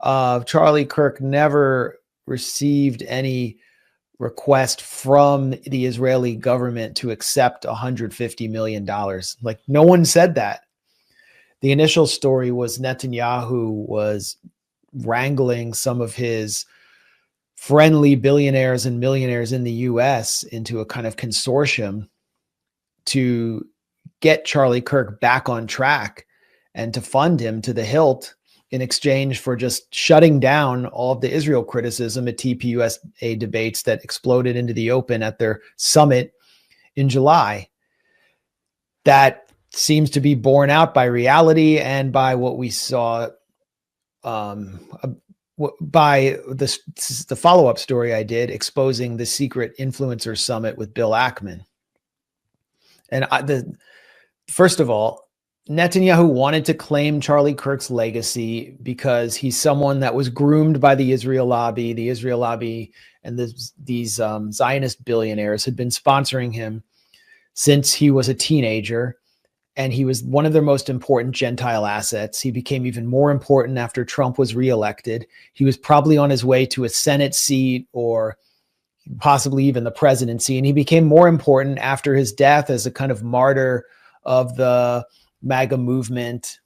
Charlie Kirk never received any request from the Israeli government to accept $150 million. Like, no one said that. The initial story was Netanyahu was wrangling some of his friendly billionaires and millionaires in the US into a kind of consortium to get Charlie Kirk back on track and to fund him to the hilt in exchange for just shutting down all of the Israel criticism at TPUSA debates that exploded into the open at their summit in July. That seems to be borne out by reality and by what we saw by the follow-up story I did exposing the secret influencer summit with Bill Ackman. And first of all, Netanyahu wanted to claim Charlie Kirk's legacy because he's someone that was groomed by the Israel lobby. The Israel lobby and these Zionist billionaires had been sponsoring him since he was a teenager, and he was one of their most important Gentile assets. He became even more important after Trump was reelected. He was probably on his way to a Senate seat or possibly even the presidency, and he became more important after his death as a kind of martyr of the MAGA movement.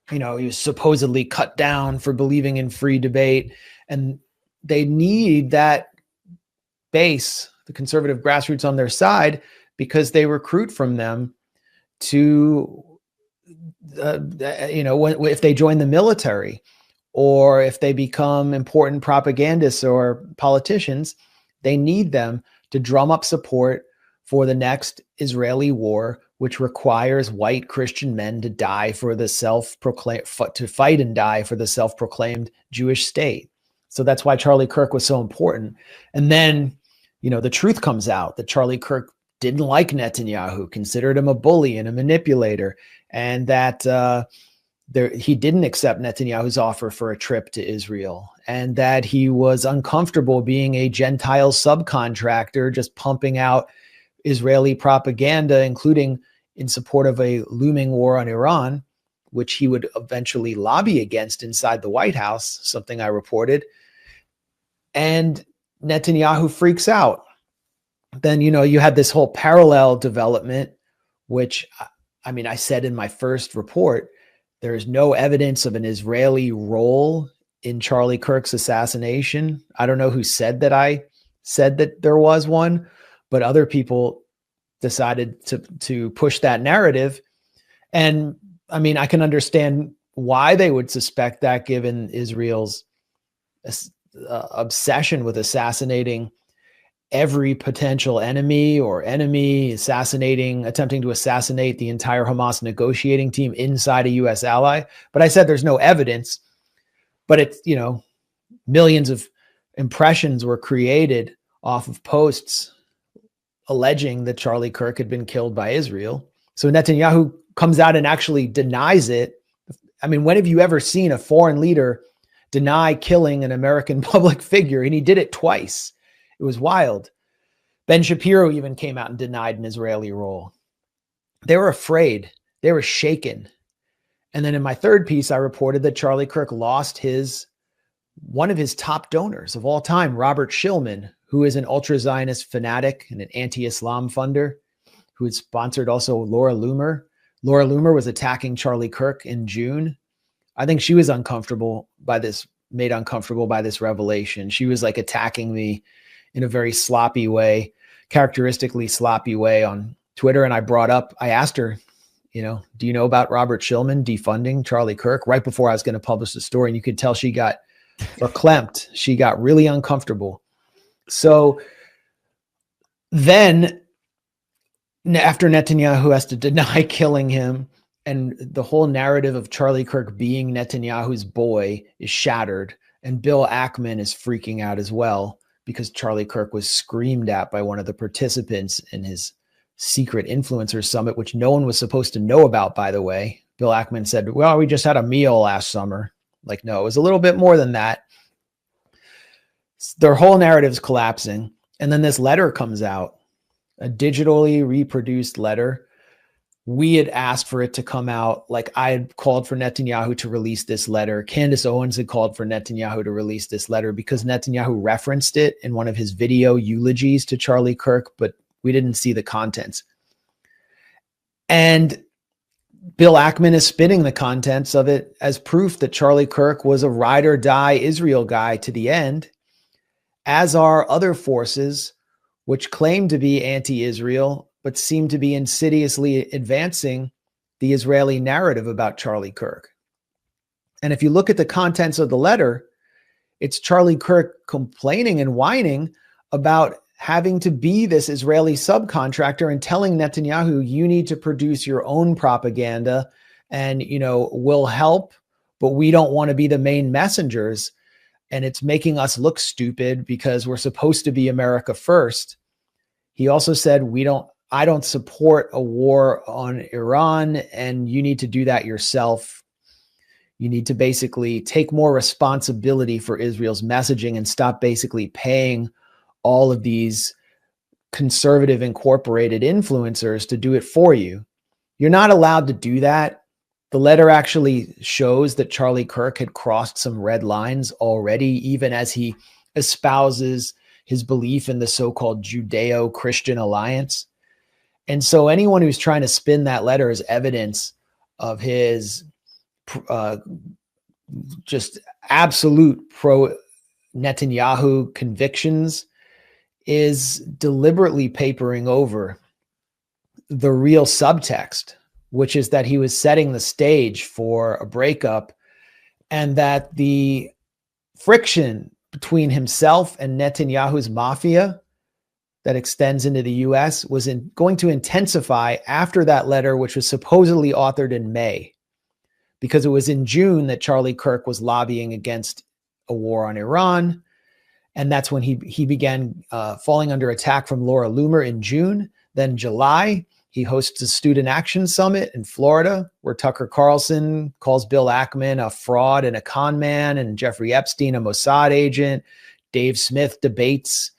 You know, he was supposedly cut down for believing in free debate, and they need that base, the conservative grassroots, on their side because they recruit from them to, if they join the military or if they become important propagandists or politicians, they need them to drum up support for the next Israeli war, which requires white Christian men to die for the to fight and die for the self-proclaimed Jewish state. So that's why Charlie Kirk was so important. And then, the truth comes out that Charlie Kirk didn't like Netanyahu, considered him a bully and a manipulator, and that he didn't accept Netanyahu's offer for a trip to Israel, and that he was uncomfortable being a Gentile subcontractor, just pumping out Israeli propaganda, including in support of a looming war on Iran, which he would eventually lobby against inside the White House, something I reported. And Netanyahu freaks out. Then, you had this whole parallel development, which, I said in my first report, there is no evidence of an Israeli role in Charlie Kirk's assassination. I don't know who said that I said that there was one, but other people decided to push that narrative. And I can understand why they would suspect that, given Israel's obsession with assassinating every potential enemy or attempting to assassinate the entire Hamas negotiating team inside a U.S. ally. But I said there's no evidence, but it's, millions of impressions were created off of posts alleging that Charlie Kirk had been killed by Israel. So Netanyahu comes out and actually denies it. When have you ever seen a foreign leader deny killing an American public figure? And he did it twice. It was wild. Ben Shapiro even came out and denied an Israeli role. They were afraid. They were shaken. And then in my third piece, I reported that Charlie Kirk lost one of his top donors of all time, Robert Shillman, who is an ultra-Zionist fanatic and an anti-Islam funder who had sponsored also Laura Loomer. Laura Loomer was attacking Charlie Kirk in June. I think she was made uncomfortable by this revelation. She was like attacking me in a very sloppy way, characteristically sloppy way on Twitter. And I asked her, do you know about Robert Shillman defunding Charlie Kirk? Right before I was going to publish the story. And you could tell she got verklempt. She got really uncomfortable. So then after Netanyahu has to deny killing him, and the whole narrative of Charlie Kirk being Netanyahu's boy is shattered, and Bill Ackman is freaking out as well, because Charlie Kirk was screamed at by one of the participants in his secret influencer summit, which no one was supposed to know about, by the way. Bill Ackman said, well, we just had a meal last summer. Like, no, it was a little bit more than that. Their whole narrative's collapsing. And then this letter comes out, a digitally reproduced letter we had asked for it to come out. Like, I had called for Netanyahu to release this letter. Candace Owens had called for Netanyahu to release this letter because Netanyahu referenced it in one of his video eulogies to Charlie Kirk, but we didn't see the contents. And Bill Ackman is spinning the contents of it as proof that Charlie Kirk was a ride or die Israel guy to the end, as are other forces which claim to be anti-Israel, but seem to be insidiously advancing the Israeli narrative about Charlie Kirk. And if you look at the contents of the letter, it's Charlie Kirk complaining and whining about having to be this Israeli subcontractor and telling Netanyahu, you need to produce your own propaganda and, we'll help, but we don't want to be the main messengers. And it's making us look stupid because we're supposed to be America first. He also said, I don't support a war on Iran, and you need to do that yourself. You need to basically take more responsibility for Israel's messaging and stop basically paying all of these conservative incorporated influencers to do it for you. You're not allowed to do that. The letter actually shows that Charlie Kirk had crossed some red lines already, even as he espouses his belief in the so-called Judeo-Christian alliance. And so anyone who's trying to spin that letter as evidence of his just absolute pro-Netanyahu convictions is deliberately papering over the real subtext, which is that he was setting the stage for a breakup, and that the friction between himself and Netanyahu's mafia that extends into the US was going to intensify after that letter, which was supposedly authored in May, because it was in June that Charlie Kirk was lobbying against a war on Iran. And that's when he began falling under attack from Laura Loomer in June. Then July, he hosts a student action summit in Florida, where Tucker Carlson calls Bill Ackman a fraud and a con man, and Jeffrey Epstein a Mossad agent. Dave Smith debates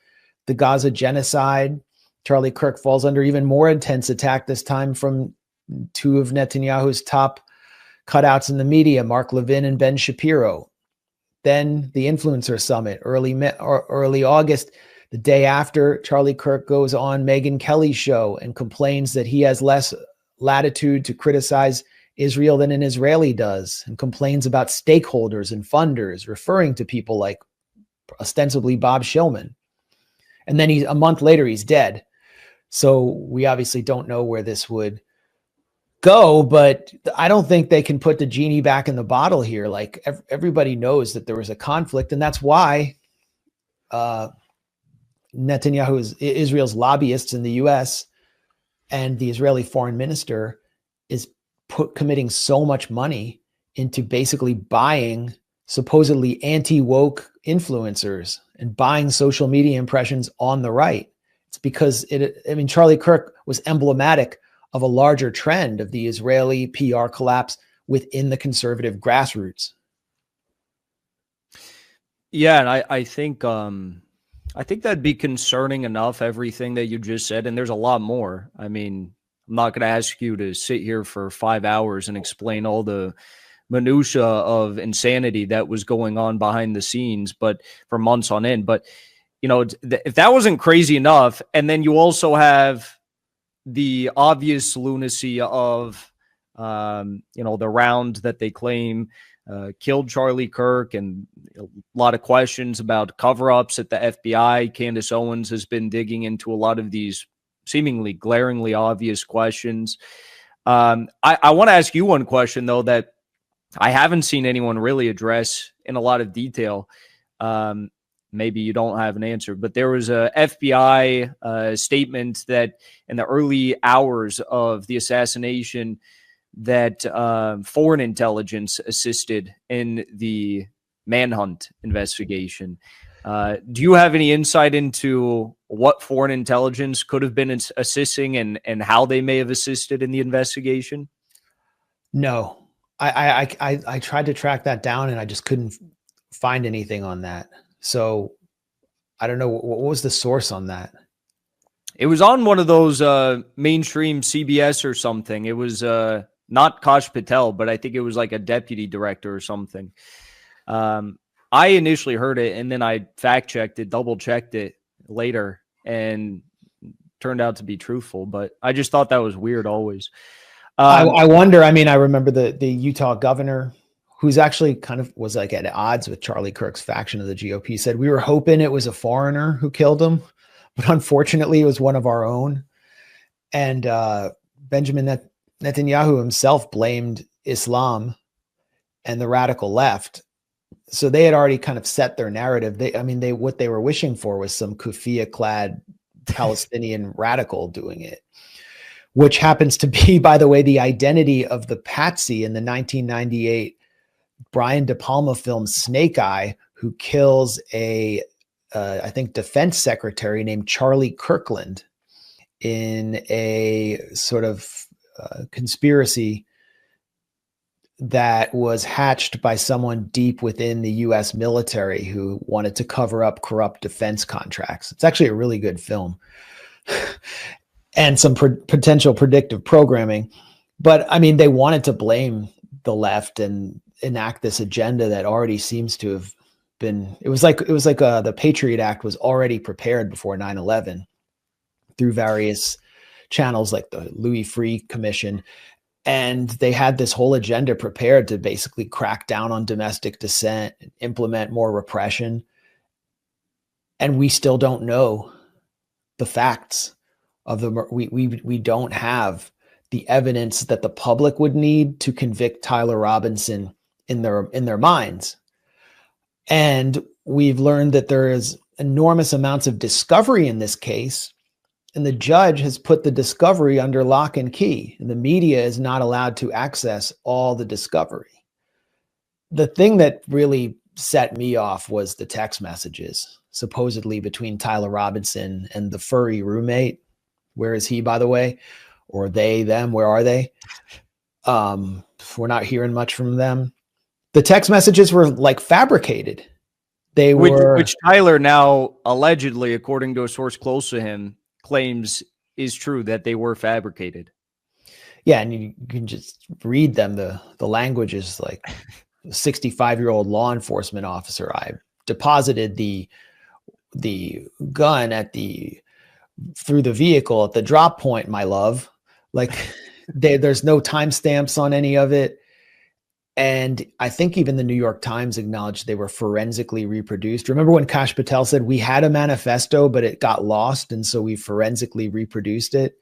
the Gaza genocide. Charlie Kirk falls under even more intense attack, this time from two of Netanyahu's top cutouts in the media, Mark Levin and Ben Shapiro. Then the Influencer Summit, early August, the day after, Charlie Kirk goes on Megyn Kelly's show and complains that he has less latitude to criticize Israel than an Israeli does, and complains about stakeholders and funders, referring to people like ostensibly Bob Shillman. And then a month later, he's dead. So we obviously don't know where this would go, but I don't think they can put the genie back in the bottle here. Like, everybody knows that there was a conflict, and that's why Israel's lobbyists in the US and the Israeli foreign minister is committing so much money into basically buying supposedly anti-woke influencers and buying social media impressions on the right. It's because Charlie Kirk was emblematic of a larger trend of the Israeli PR collapse within the conservative grassroots. Yeah, and I think that'd be concerning enough, everything that you just said, and there's a lot more. I mean, I'm not going to ask you to sit here for 5 hours and explain all the minutia of insanity that was going on behind the scenes, but for months on end. But, if that wasn't crazy enough, and then you also have the obvious lunacy of, the round that they claim killed Charlie Kirk, and a lot of questions about cover-ups at the FBI. Candace Owens has been digging into a lot of these seemingly glaringly obvious questions. I want to ask you one question, though, that I haven't seen anyone really address in a lot of detail. Maybe you don't have an answer, but there was a FBI statement that in the early hours of the assassination that foreign intelligence assisted in the manhunt investigation. Do you have any insight into what foreign intelligence could have been assisting and how they may have assisted in the investigation? No, I tried to track that down and I just couldn't find anything on that. So I don't know. What was the source on that? It was on one of those mainstream CBS or something. It was not Kash Patel, but I think it was like a deputy director or something. I initially heard it, and then I fact-checked it, double-checked it later, and turned out to be truthful. But I just thought that was weird always. I wonder, I mean, I remember the Utah governor, who's actually kind of was like at odds with Charlie Kirk's faction of the GOP, said, we were hoping it was a foreigner who killed him, but unfortunately it was one of our own. And Benjamin Netanyahu himself blamed Islam and the radical left. So they had already kind of set their narrative. What they were wishing for was some kufiya-clad Palestinian radical doing it, which happens to be, by the way, the identity of the patsy in the 1998 Brian De Palma film Snake Eye, who kills I think, defense secretary named Charlie Kirkland in a sort of conspiracy that was hatched by someone deep within the U.S. military who wanted to cover up corrupt defense contracts. It's actually a really good film and some potential predictive programming. But I mean, they wanted to blame the left and enact this agenda that already seems to have been, it was like the Patriot Act was already prepared before 9/11 through various channels like the Louis Freeh Commission. And they had this whole agenda prepared to basically crack down on domestic dissent and implement more repression. And we still don't know the facts of we don't have the evidence that the public would need to convict Tyler Robinson in their minds. And we've learned that there is enormous amounts of discovery in this case. And the judge has put the discovery under lock and key, and the media is not allowed to access all the discovery. The thing that really set me off was the text messages, supposedly between Tyler Robinson and the furry roommate. Where is he, by the way? Or they, them, where are they? We're not hearing much from them. The text messages were like fabricated. They were, which Tyler now allegedly, according to a source close to him, claims is true, that they were fabricated. Yeah, and you can just read them. The language is like a 65-year-old law enforcement officer. I deposited the gun through the vehicle at the drop point, my love. Like there's no timestamps on any of it. And I think even the New York Times acknowledged they were forensically reproduced. Remember when Kash Patel said, we had a manifesto, but it got lost, and so we forensically reproduced it?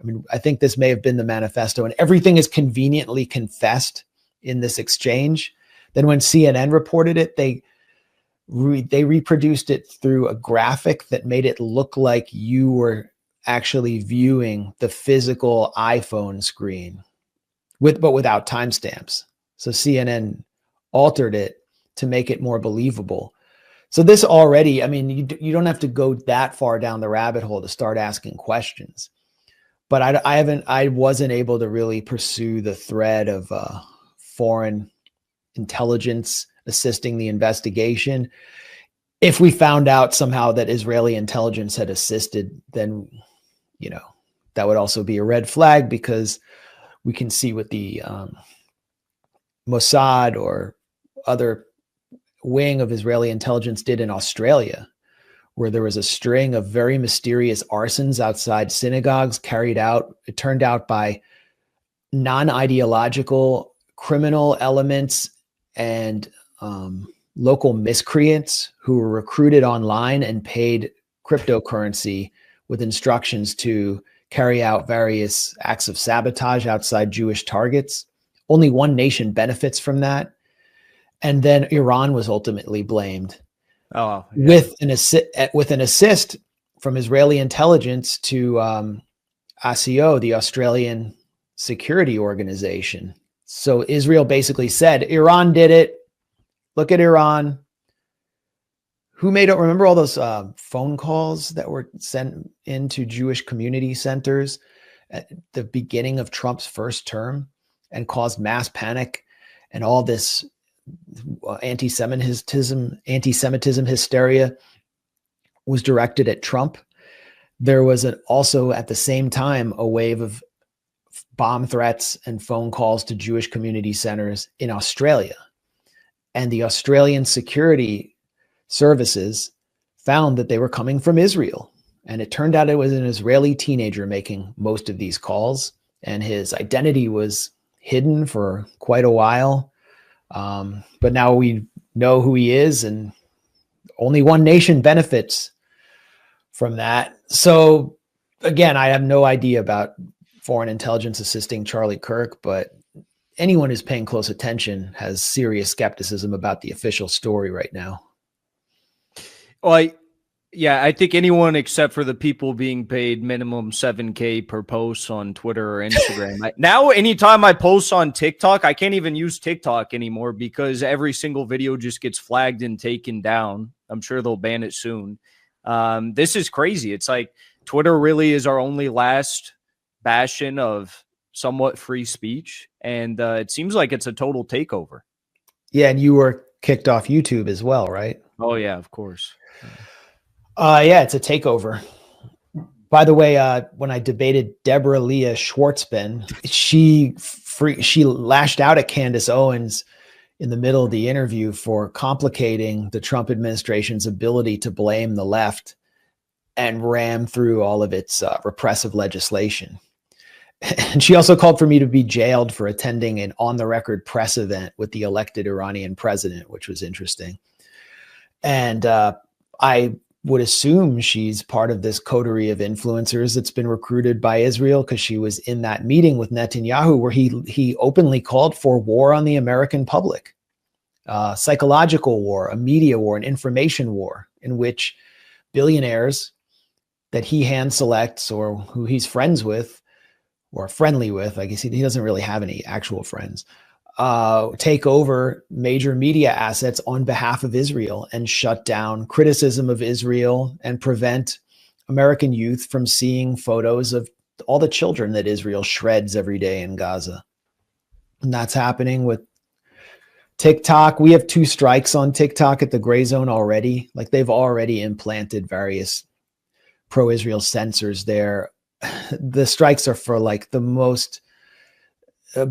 I mean, I think this may have been the manifesto, and everything is conveniently confessed in this exchange. Then when CNN reported it, they reproduced it through a graphic that made it look like you were actually viewing the physical iPhone screen, but without timestamps. So CNN altered it to make it more believable. So this already, I mean, you don't have to go that far down the rabbit hole to start asking questions. But I wasn't able to really pursue the thread of foreign intelligence assisting the investigation. If we found out somehow that Israeli intelligence had assisted, then, that would also be a red flag, because we can see what the Mossad or other wing of Israeli intelligence did in Australia, where there was a string of very mysterious arsons outside synagogues carried out, it turned out, by non-ideological criminal elements and local miscreants who were recruited online and paid cryptocurrency with instructions to carry out various acts of sabotage outside Jewish targets. Only one nation benefits from that. And then Iran was ultimately blamed with an assist from Israeli intelligence to ASIO, the Australian Security Organization. So Israel basically said, Iran did it. Look at Iran. Who made it? Remember all those phone calls that were sent into Jewish community centers at the beginning of Trump's first term and caused mass panic, and all this anti-Semitism hysteria was directed at Trump. there was also at the same time a wave of bomb threats and phone calls to Jewish community centers in Australia. And the Australian security services found that they were coming from Israel. And it turned out it was an Israeli teenager making most of these calls. And his identity was hidden for quite a while. But now we know who he is, and only one nation benefits from that. So again, I have no idea about foreign intelligence assisting Charlie Kirk, but anyone who's paying close attention has serious skepticism about the official story right now. Well, I think anyone except for the people being paid minimum $7,000 per post on Twitter or Instagram. Now, anytime I post on TikTok, I can't even use TikTok anymore because every single video just gets flagged and taken down. I'm sure they'll ban it soon. This is crazy. It's like Twitter really is our only last bastion of somewhat free speech. And it seems like it's a total takeover. Yeah, and you were kicked off YouTube as well, right? Oh, yeah, of course. Yeah, it's a takeover. By the way, when I debated Deborah Leah Schwartzman, she lashed out at Candace Owens in the middle of the interview for complicating the Trump administration's ability to blame the left and ram through all of its repressive legislation. And she also called for me to be jailed for attending an on-the-record press event with the elected Iranian president, which was interesting. And I would assume she's part of this coterie of influencers that's been recruited by Israel, because she was in that meeting with Netanyahu where he openly called for war on the American public, psychological war, a media war, an information war, in which billionaires that he hand selects or who he's friends with or friendly with, I guess he doesn't really have any actual friends, take over major media assets on behalf of Israel and shut down criticism of Israel and prevent American youth from seeing photos of all the children that Israel shreds every day in Gaza. And that's happening with TikTok. We have 2 strikes on TikTok at the Gray Zone already. Like, they've already implanted various pro-Israel censors there. The strikes are for like the most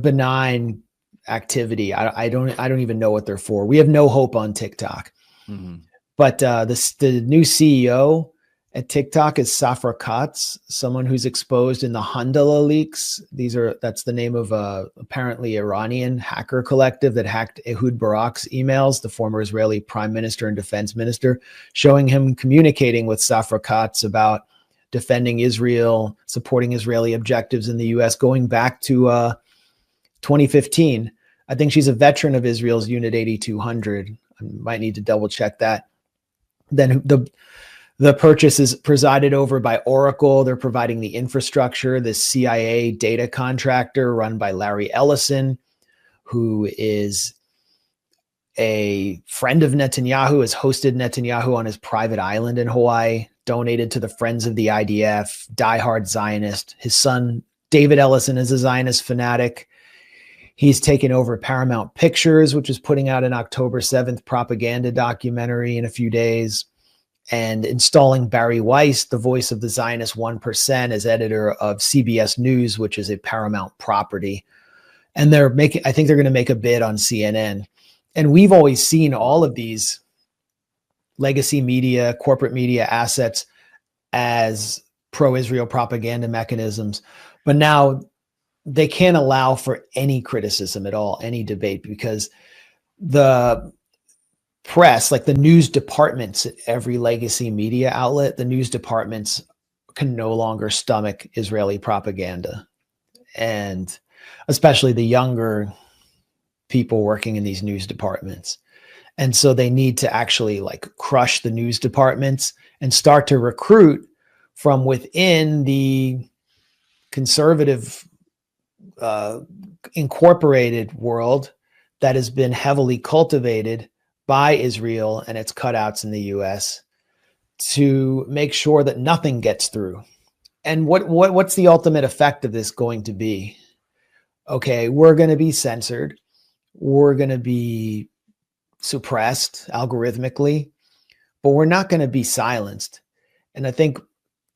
benign activity. I don't even know what they're for. We have no hope on TikTok. Mm-hmm. But the new CEO at TikTok is Safra Katz, someone who's exposed in the Handala leaks. That's the name of a apparently Iranian hacker collective that hacked Ehud Barak's emails, the former Israeli prime minister and defense minister, showing him communicating with Safra Katz about defending Israel, supporting Israeli objectives in the U.S. going back to 2015. I think she's a veteran of Israel's Unit 8200. I might need to double check that. Then the purchase is presided over by Oracle. They're providing the infrastructure. The CIA data contractor run by Larry Ellison, who is a friend of Netanyahu, has hosted Netanyahu on his private island in Hawaii, donated to the Friends of the IDF, diehard Zionist. His son, David Ellison, is a Zionist fanatic. He's taken over Paramount Pictures, which is putting out an October 7th propaganda documentary in a few days, and installing Barry Weiss, the voice of the Zionist 1%, as editor of CBS News, which is a Paramount property. And I think they're going to make a bid on CNN. And we've always seen all of these legacy media, corporate media assets as pro-Israel propaganda mechanisms. But now they can't allow for any criticism at all, any debate, because the press, like the news departments at every legacy media outlet, the news departments can no longer stomach Israeli propaganda. And especially the younger people working in these news departments. And so they need to actually like crush the news departments and start to recruit from within the conservative incorporated world that has been heavily cultivated by Israel and its cutouts in the US to make sure that nothing gets through. And what's the ultimate effect of this going to be? Okay, we're going to be censored. We're going to be suppressed algorithmically, but we're not going to be silenced. And I think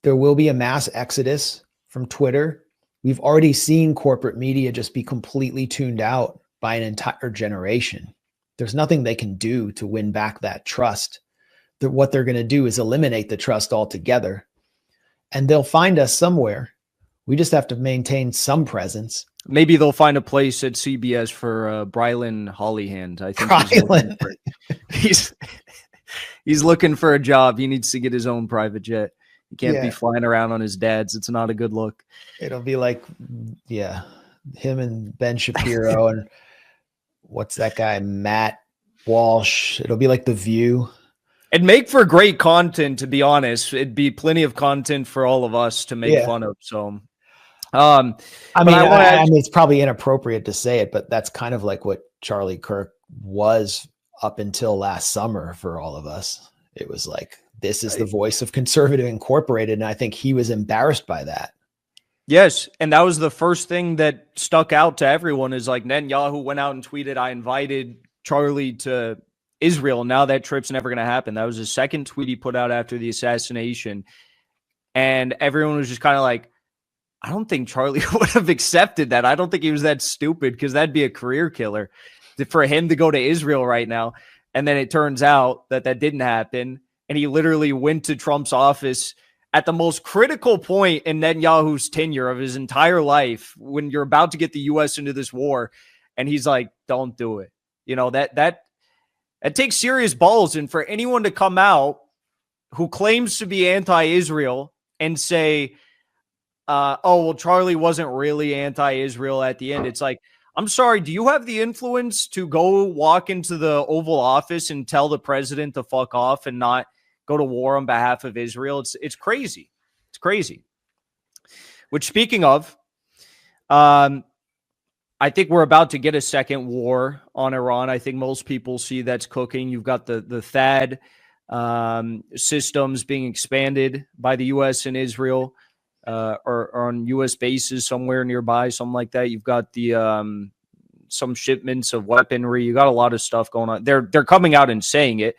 There will be a mass exodus from Twitter. We've already seen corporate media just be completely tuned out by an entire generation. There's nothing they can do to win back that trust. What they're going to do is eliminate the trust altogether. And they'll find us somewhere. We just have to maintain some presence. Maybe they'll find a place at CBS for Brylan Hollyhand. I think he's looking for a job. He needs to get his own private jet. He can't be flying around on his dad's. It's not a good look. It'll be like, him and Ben Shapiro and what's that guy, Matt Walsh. It'll be like The View. It'd make for great content, to be honest. It'd be plenty of content for all of us to make fun of. So, I mean, it's probably inappropriate to say it, but that's kind of like what Charlie Kirk was up until last summer for all of us. It was like, this is the voice of Conservative Incorporated. And I think he was embarrassed by that. Yes. And that was the first thing that stuck out to everyone is like Netanyahu went out and tweeted, I invited Charlie to Israel. Now that trip's never going to happen. That was his second tweet he put out after the assassination. And everyone was just kind of like, I don't think Charlie would have accepted that. I don't think he was that stupid because that'd be a career killer for him to go to Israel right now. And then it turns out that that didn't happen. And he literally went to Trump's office at the most critical point in Netanyahu's tenure of his entire life when you're about to get the U.S. into this war. And he's like, don't do it. You know, that takes serious balls. And for anyone to come out who claims to be anti-Israel and say, Charlie wasn't really anti-Israel at the end. It's like, I'm sorry, do you have the influence to go walk into the Oval Office and tell the president to fuck off and not go to war on behalf of Israel? It's crazy. It's crazy. Which, speaking of, I think we're about to get a second war on Iran. I think most people see that's cooking. You've got the THAAD systems being expanded by the U.S. and Israel. Or on U.S. bases somewhere nearby, something like that. You've got the some shipments of weaponry. You got a lot of stuff going on. They're coming out and saying it.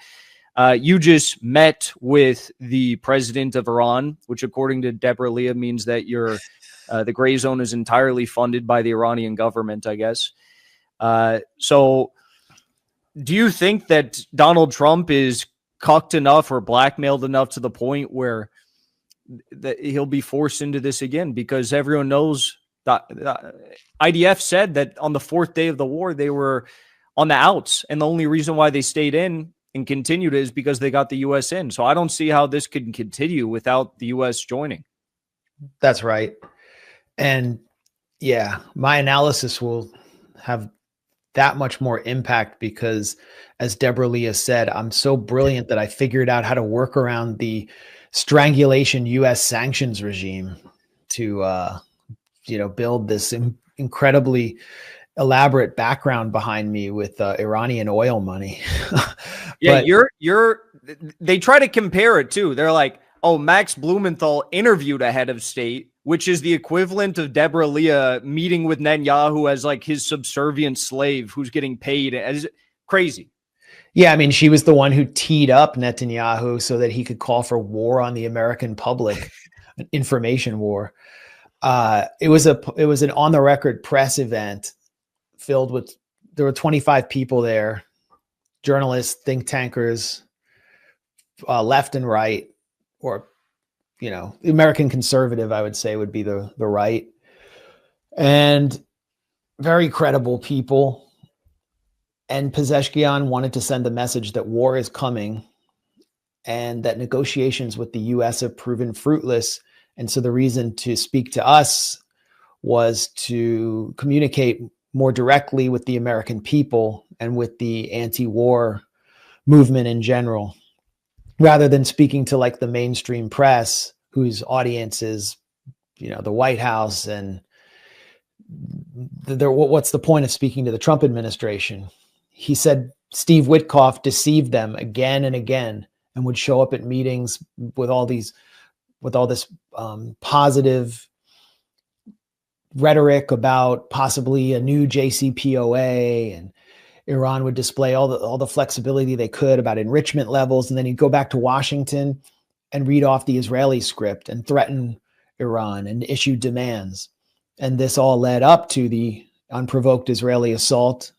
You just met with the president of Iran, which according to Deborah Leah means that the gray zone is entirely funded by the Iranian government, I guess. So do you think that Donald Trump is cucked enough or blackmailed enough to the point where that he'll be forced into this again? Because everyone knows that IDF said that on the fourth day of the war, they were on the outs. And the only reason why they stayed in and continued is because they got the U.S. in. So I don't see how this could continue without the U.S. joining. That's right. And yeah, my analysis will have that much more impact because, as Deborah Leah said, I'm so brilliant that I figured out how to work around the strangulation U.S. sanctions regime to, build this incredibly elaborate background behind me with Iranian oil money. Yeah, they try to compare it too. They're like, oh, Max Blumenthal interviewed a head of state, which is the equivalent of Deborah Leah meeting with Netanyahu as like his subservient slave who's getting paid. As crazy. Yeah, I mean, she was the one who teed up Netanyahu so that he could call for war on the American public, an information war. It was an on the record press event there were 25 people there, journalists, think tankers, left and right, or the American conservative, I would say, would be the right, and very credible people. And Pezeshkian wanted to send the message that war is coming and that negotiations with the U.S. have proven fruitless. And so the reason to speak to us was to communicate more directly with the American people and with the anti-war movement in general, rather than speaking to like the mainstream press, whose audience is, the White House. And what's the point of speaking to the Trump administration? He said Steve Witkoff deceived them again and again and would show up at meetings with all this positive rhetoric about possibly a new JCPOA, and Iran would display all the flexibility they could about enrichment levels. And then he'd go back to Washington and read off the Israeli script and threaten Iran and issue demands. And this all led up to the unprovoked Israeli assault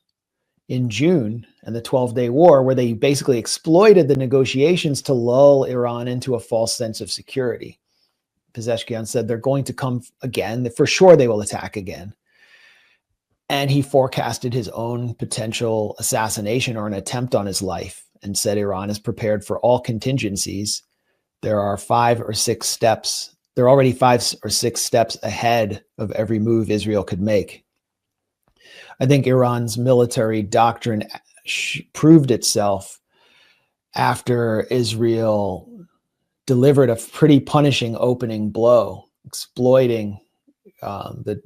in June and the 12-day war, where they basically exploited the negotiations to lull Iran into a false sense of security. Pezeshkian said they're going to come again. For sure, they will attack again. And he forecasted his own potential assassination or an attempt on his life and said Iran is prepared for all contingencies. There are 5 or 6 steps. They're already 5 or 6 steps ahead of every move Israel could make. I think Iran's military doctrine proved itself after Israel delivered a pretty punishing opening blow, exploiting the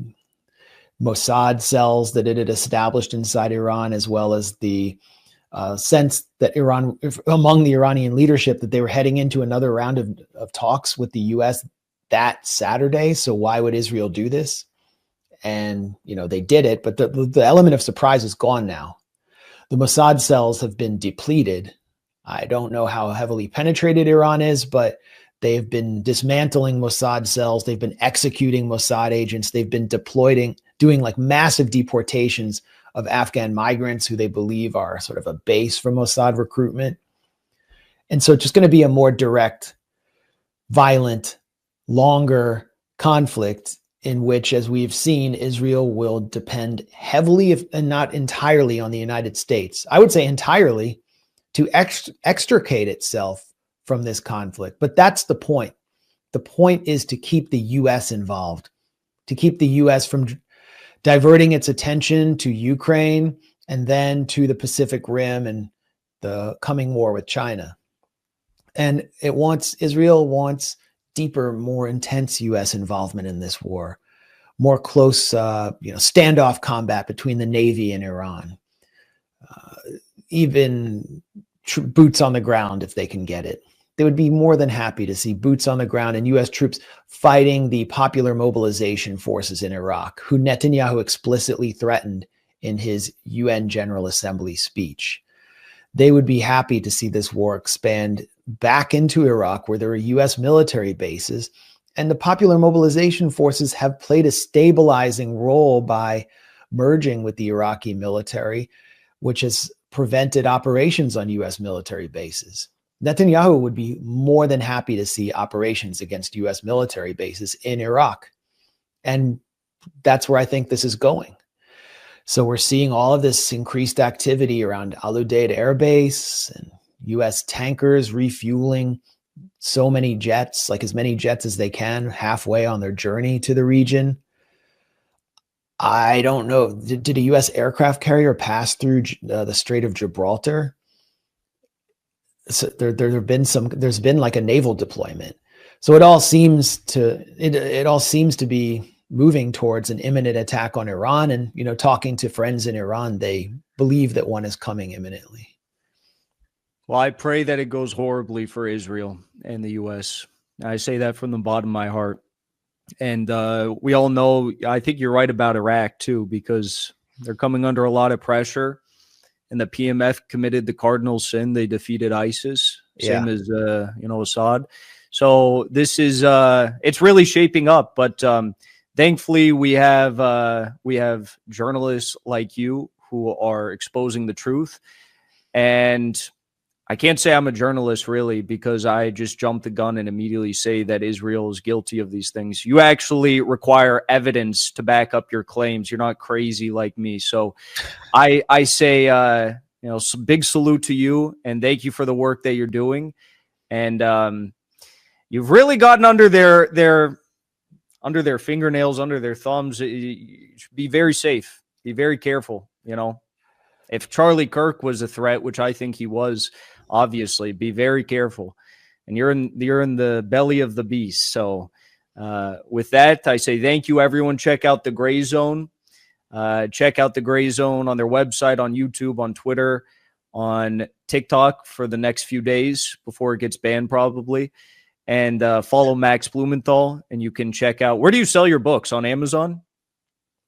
Mossad cells that it had established inside Iran, as well as the sense that Iran, among the Iranian leadership, that they were heading into another round of talks with the U.S. that Saturday. So why would Israel do this? And, they did it, but the element of surprise is gone now. The Mossad cells have been depleted. I don't know how heavily penetrated Iran is, but they have been dismantling Mossad cells. They've been executing Mossad agents. They've been doing like massive deportations of Afghan migrants who they believe are sort of a base for Mossad recruitment. And so it's just going to be a more direct, violent, longer conflict in which, as we've seen, Israel will depend heavily, if and not entirely, on the United States. I would say entirely, to extricate itself from this conflict. But that's the point. The point is to keep the U.S. involved, to keep the U.S. from diverting its attention to Ukraine and then to the Pacific Rim and the coming war with China. And Israel wants deeper, more intense U.S. involvement in this war, more close, standoff combat between the Navy and Iran, even boots on the ground if they can get it. They would be more than happy to see boots on the ground and U.S. troops fighting the popular mobilization forces in Iraq, who Netanyahu explicitly threatened in his UN General Assembly speech. They would be happy to see this war expand back into Iraq, where there are U.S. military bases, and the popular mobilization forces have played a stabilizing role by merging with the Iraqi military, which has prevented operations on U.S. military bases. Netanyahu would be more than happy to see operations against U.S. military bases in Iraq. And that's where I think this is going. So we're seeing all of this increased activity around Al Udeid Air Base and U.S. tankers refueling so many jets, like as many jets as they can, halfway on their journey to the region. I don't know. Did a U.S. aircraft carrier pass through the Strait of Gibraltar? So there's been like a naval deployment. So it all seems to be moving towards an imminent attack on Iran. And, talking to friends in Iran, they believe that one is coming imminently. Well, I pray that it goes horribly for Israel and the U.S. I say that from the bottom of my heart. And we all know, I think you're right about Iraq too, because they're coming under a lot of pressure. And the PMF committed the cardinal sin. They defeated ISIS, same as, Assad. So this is, it's really shaping up. But thankfully, we have journalists like you who are exposing the truth. And I can't say I'm a journalist, really, because I just jump the gun and immediately say that Israel is guilty of these things. You actually require evidence to back up your claims. You're not crazy like me. So I say, some big salute to you and thank you for the work that you're doing. And you've really gotten under their fingernails, under their thumbs. Be very safe. Be very careful. If Charlie Kirk was a threat, which I think he was, obviously, be very careful. And you're in the belly of the beast. So with that, I say thank you, everyone. Check out the Gray Zone. Check out the Gray Zone on their website, on YouTube, on Twitter, on TikTok for the next few days before it gets banned, probably. And follow Max Blumenthal, and you can check out. Where do you sell your books? On Amazon?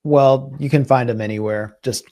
Well, you can find them anywhere. Just